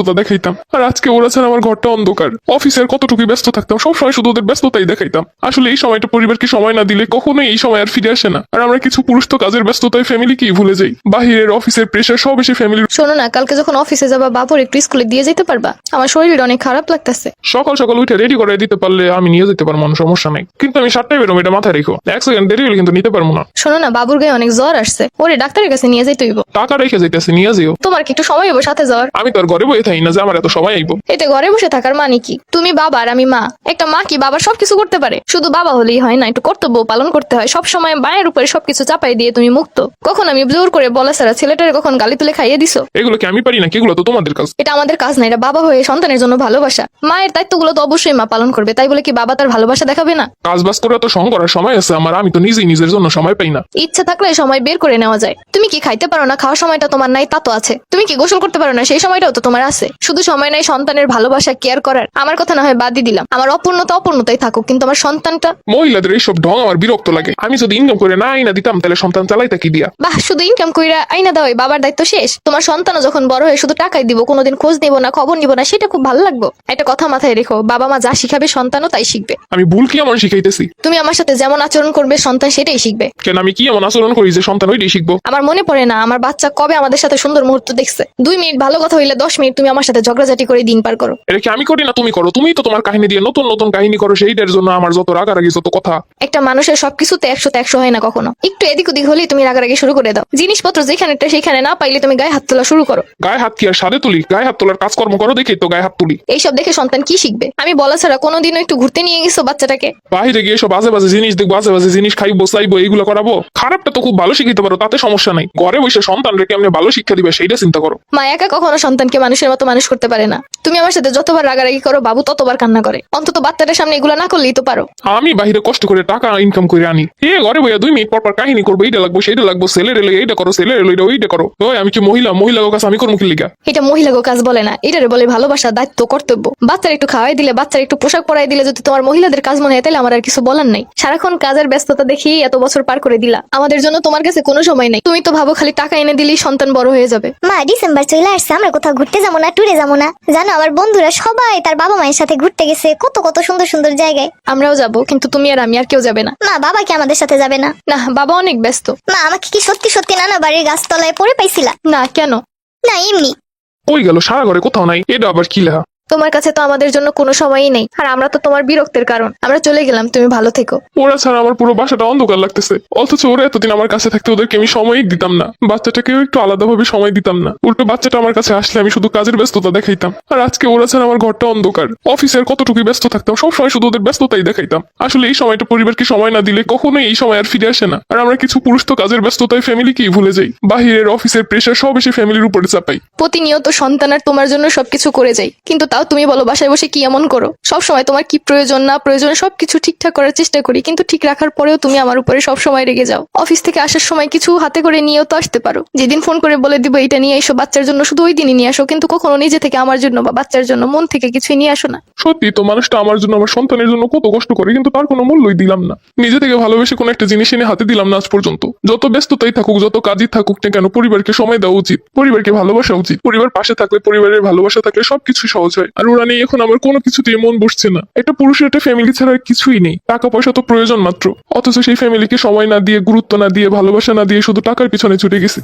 ব্যস্ততা দেখাইতাম, আর আজকে ওরা ছাড়া আমার ঘরটা অন্ধকার। অফিসের কতটুকু ব্যস্ত থাকতাম, সবসময় শুধু ওদের ব্যস্ততাই দেখাইতাম। আসলে এই সময়টা পরিবারকে সময় না দিলে কখনোই এই সময় আর ফিরে আসে না। আর আমরা কিছু পুরুষ তো কাজের ব্যস্ততায় ফ্যামিলিকেই ভুলে যাই। বাহিরের অফিসের প্রেশার সব এসে ফ্যামিলির। শোনো না, কালকে যখন অফিসে যাবা বাবুর একটু স্কুলে দিয়ে যেতে পারবা? আমার শরীর অনেক খারাপ লাগতেছে। সকাল সকাল উঠে রেডি করে দিতে পারলে আমি নিয়ে যেতে পারবো, সমস্যা নাই। কিন্তু আমি 7টায় বেরোম, এটা মাথায় রেখো। 1 সেকেন্ড দেরি হলে কিন্তু নিতে পারবো না। শোনো না, বাবুর গায়ে অনেক জ্বর আসছে, ওরে ডাক্তারের কাছে নিয়ে যাইতে হইব। টাকা রেখে যাইতেছে, নিয়ে যেও। তোমার কি একটু সময় হইব সাথে যাওয়ার? আমি তো আর ঘরে বসে থাকি না যে আমার এত সময় আইবো। এতে ঘরে বসে থাকার মানে কি? তুমি বাবা আর আমি মা। একটা মা কি বাবার সবকিছু করতে পারে? শুধু বাবা হলেই হয় না, একটু কর্তব্য পালন করতে হয়। সব সময় মায়ের উপরে সবকিছু চাপাই দিয়ে তুমি মুক্ত। কখন আমি জোর করে বলা ছাড়া ছেলেটারে কখন গালি তুলে খাইয়ে দিছো? এগুলো কি আমি পারি না? এগুলো তো তোমাদের কাজ। এটা আমাদের কাজ না, এটা বাবা হয়ে সন্তানের জন্য ভালোবাসা। মায়ের দায়িত্বগুলো তো অবশ্যই মা পালন করবে, তাই বলে কি বাবা তার ভালোবাসা দেখাবে না? কাজ বাজ করে তো সঙ্গ করার সময় আছে আমার, আমি তো নিজেই নিজের জন্য সময় পাই না। ইচ্ছা থাকলে সময় বের করে নেওয়া যায়। তুমি কি খাইতে পারো না? খাওয়ার সময়টা তোমার নাই তা তো আছে। তুমি কি গোসল করতে পারো না? সেই সময়টাও তো তোমার আছে। শুধু সময় নাই সন্তানের ভালোবাসা কেয়ার করার। আমার কথা না হয় বাদই দিলাম, আমার অপূর্ণতা অপূর্ণতাই থাকুক, কিন্তু আমার সন্তানটা। মহিলাদের এইসব ঢং আমার বিরক্ত লাগে। আমি যদি ইনকাম করে না আইনা দিতাম তাহলে সন্তান চালাইতা কি দিয়া? বাহ, শুধু ইনকাম কইরা আইনা দেওয়াই বাবার দায়িত্ব শেষ? তোমার সন্তানও যখন বড় হয়ে শুধু টাকাই দিব, কোনোদিন খোঁজ নিব না, খবর নিব না, সেটা খুব ভালো লাগবে? একটা কথা মাথায় রেখো, বাবা মা যা শিখাবে সন্তানও তাই শিখবে। আমি ভুল কি এমন শিখাইতেছি? তুমি আমার সাথে যেমন আচরণ করবে সন্তান সেটাই শিখবে। কেন আমি কি এমন আচরণ করি যে সন্তান ওইটাই শিখবো? আমার মনে পড়ে না আমার বাচ্চা কবে আমাদের সাথে সুন্দর মুহূর্ত দেখছে। 2 মিনিট ভালো কথা হইলে 10 মিনিট তুমি আমার সাথে ঝগড়াঝাটি করে দিন পার করো। এটা কি আমি করি না তুমি করো? তুমিই তো তোমার কাহিনী দিয়ে নতুন নতুন কাহিনী করো, সেইটার জন্য আমার যত রাগারাগি যত কথা। একটা মানুষের সবকিছুতে 100তে 100 হয় না কখনো। একটু এদিক ওদিক হলেই তুমি রাগারাগি শুরু করে দাও। জিনিসপত্র যেখানেটা সেখানে না পাইলে তুমি গায়ে হাত তোলা শুরু করো। গায়ে হাত কি আর সাদে তুলি? গায়ে হাত তোলার কাজকর্ম করো দেখেই তো গায়ে হাত তুলি। এইসব দেখে সন্তান কি শিখবে? আমি বলা ছাড়া কোনোদিনও একটু ঘুরতে নিয়ে গেছো বাচ্চাটাকে? বাইরে গিয়ে সব বাজে বাজে জিনিস দেখবো, বাজে বাজে জিনিস খাইবো চাইবো, এইগুলো করাবো? খারাপটা তো খুব ভালো শিখাইতে পারো, তাতে সমস্যা নাই। ঘরে বসে সন্তান রেখে আপনি ভালো শিক্ষা দিবে সেইটা চিন্তা করো। মা একা কখনো সন্তানকে মানুষের মতো মানুষ করতে পারে না। তুমি আমার সাথে যতবার রাগারাগি করো বাবু ততবার কান্না করে। অন্তত বাচ্চাটার সামনে এগুলো না করলেই তো পারো। আমি বাইরে কষ্ট করে টাকা ইনকাম করে আনি, ঘরে বইয়া 2 মিনিট পর পর কাহিনী করবো, এইটা লাগবো সেইটা লাগবো, ছেলের এলো এইটা করো, ছেলের এলো এটা ওইটা করো। ওই আমি কি মহিলা? মহিলা কাছে আমি করবো কি লিগা? এটা মহিলাগো কাজ বলে না, এটারে বলে ভালোবাসা, দায়িত্ব, কর্তব্য। বাচ্চার একটু খাওয়াই দিলে, বাচ্চার একটু পোশাক পরাই দিলে যদি তোমার মহিলাদের কাজ মনে হয় তাহলে আমার আর কিছু বলার নাই। সারাক্ষণ কাজের ব্যস্ততা দেখি এত বছর পার করে দিলা, আমাদের জন্য তোমার কাছে কোনো সময় নাই। তুমি তো ভাবো খালি টাকা এনে দিলেই সন্তান বড় হয়ে যাবে। মা, ডিসেম্বর চলে আসছে, আমরা কোথাও ঘুরতে যাবো না? ট্যুরে যাবো না? জানো আমার বন্ধুরা সবাই তার বাবা মায়ের সাথে ঘুরতে গেছে কত কত সুন্দর সুন্দর জায়গায়। আমরাও যাবো, কিন্তু তুমি আর আমি আর কেউ যাবে না। মা, বাবা কি আমাদের সাথে যাবে না? না, বাবা অনেক ব্যস্ত। মা, আমাকে কি সত্যি সত্যি নানা বাড়ির গাছতলায় পড়ে পাইছিলা? না, কেন? না, এমনি। ওই গেল, সারা ঘরে কোথাও নাই, এটা আবার কি লেখা? তোমার কাছে তো আমাদের জন্য কোনো সময়ই নেই, আর আমরা তো তোমার বিরক্তের কারণ। আমরা চলে গেলাম, তুমি ভালো থেকো। ওরা ছাড়া আমার পুরো বাসাটা অন্ধকার লাগতেছে, অথচ ওরা এতদিন আমার কাছে থাকতে ওদেরকে আমি সময়ই দিতাম না, বাচ্চাটাকেও একটু আলাদাভাবে সময় দিতাম না। উল্টো বাচ্চাটা আমার কাছে আসলে আমি শুধু কাজের ব্যস্ততা দেখাইতাম, আর আজকে ওরা ছাড়া আমার ঘরটা অন্ধকার। অফিসের কতটুকু ব্যস্ত থাকতাম, সবসময় শুধু ওদের ব্যস্ততাই দেখাইতাম। আসলে এই সময়টা পরিবারকে সময় না দিলে কখনোই এই সময় আর ফিরে আসে না। আর আমরা কিছু পুরুষ তো কাজের ব্যস্ততায় ফ্যামিলিকেই ভুলে যাই। বাহিরের অফিসের প্রেশার সব এসে ফ্যামিলির উপরে চাপাই। প্রতিনিয়ত সন্তান আর তোমার জন্য সবকিছু করে যাই, কিন্তু তাও তুমি বলো বাসায় বসে কি এমন করো? সব সময় তোমার কি প্রয়োজন না প্রয়োজন সবকিছু ঠিকঠাক করার চেষ্টা করি, কিন্তু ঠিক রাখার পরেও তুমি আমার উপরে সব সময় রেগে যাও। অফিস থেকে আসার সময় কিছু হাতে করে নিয়েও তো আসতে পারো। যেদিন ফোন করে বলে দিব এটা নিয়ে এসো বাচ্চার জন্য, শুধু ওই দিনই নিয়ে আসো, কিন্তু কখনো নিজে থেকে আমার জন্য বা বাচ্চার জন্য মন থেকে কিছুই নিয়ে আসো না। সত্যি তো, মানুষটা আমার জন্য আমার সন্তানের জন্য কত কষ্ট করে, কিন্তু তার কোনো মূল্যই দিলাম না। নিজে থেকে ভালোবেসে কোনো একটা জিনিস এনে হাতে দিলাম না আজ পর্যন্ত। যত ব্যস্ততাই থাকুক, যত কাজই থাকুক না কেন, পরিবারকে সময় দেওয়া উচিত, পরিবারকে ভালোবাসা উচিত। পরিবার পাশে থাকলে, পরিবারের ভালোবাসা থাকলে সবকিছু সহজ হয়। আর ওরা নেই এখন, আমার কোনো কিছুতেই মন বসছে না। একটা পুরুষের একটা ফ্যামিলি ছাড়া আর কিছুই নেই, টাকা পয়সা তো প্রয়োজন মাত্র, অথচ সেই ফ্যামিলিকে সময় না দিয়ে, গুরুত্ব না দিয়ে, ভালোবাসা না দিয়ে শুধু টাকার পিছনে ছুটে গেছে।